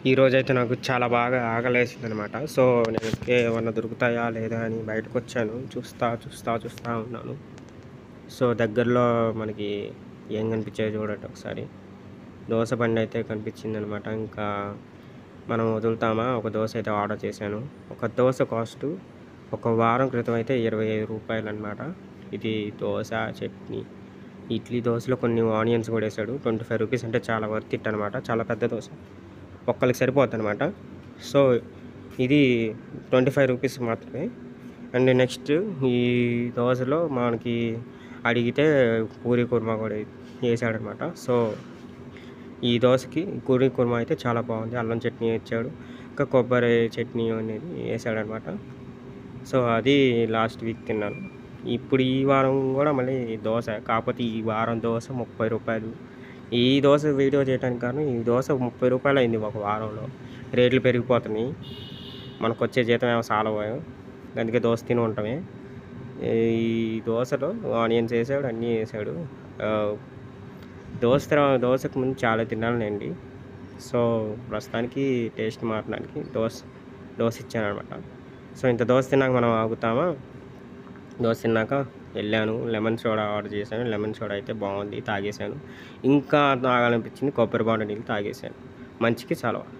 ఈరోజైతే నాకు చాలా బాగా ఆకలేసిందనమాట. సో, నేను ఏమన్నా దొరుకుతాయా లేదా అని బయటకొచ్చాను. చూస్తా ఉన్నాను. సో, దగ్గరలో మనకి ఏం కనిపించాయో చూడండి ఒకసారి. దోస బండయితే కనిపించిందనమాట. ఇంకా మనం వదులుతామా? ఒక దోస అయితే ఆర్డర్ చేశాను. ఒక దోస కాస్టు ఒక వారం క్రితం అయితే రూ. 25 ఇది దోస, చట్నీ, ఇడ్లీ దోసలో కొన్ని ఆనియన్స్ కూడా వేసాడు. రూ. 25 అంటే చాలా వర్త్ ఇట్ అనమాట. చాలా పెద్ద దోస. ఒక్కళ్ళకి సరిపోద్దనమాట. సో, ఇది రూ. 25 మాత్రమే. అండ్ నెక్స్ట్ ఈ దోసలో మనకి అడిగితే పూరీ కుర్మా కూడా వేసాడనమాట. సో, ఈ దోసకి పూరీ కుర్మా అయితే చాలా బాగుంది. అల్లం చట్నీ ఇచ్చాడు. ఇంకా కొబ్బరి చట్నీ అనేది వేసాడనమాట. సో, అది లాస్ట్ వీక్ తిన్నాను. ఇప్పుడు ఈ వారం కూడా మళ్ళీ దోస. కాకపోతే ఈ వారం దోస రూ. 30. ఈ దోస వీడియో చేయడానికి కారణం ఈ దోస రూ. 30 అయింది ఒక వారంలో. రేట్లు పెరిగిపోతున్నాయి. మనకొచ్చే జీతం ఏమో సాలవు. అందుకే దోస తిని ఉంటామే. ఈ దోసలో ఆనియన్స్ వేసాడు, అన్నీ వేసాడు. దోసకు ముందు చాలా తినాలండి. సో, ప్రస్తుతానికి టేస్ట్ మారడానికి దోస ఇచ్చానమాట. సో, ఇంత దోస తిన్నాక మనం ఆగుతామా? దోస తిన్నాక వెళ్ళాను. లెమన్ సోడా ఆర్డర్ చేశాను. లెమన్ సోడా అయితే బాగుంది, తాగేశాను. ఇంకా తాగాలనిపించింది, కొబ్బరి బోండా నీళ్ళు తాగేశాను. మంచికి చలవ.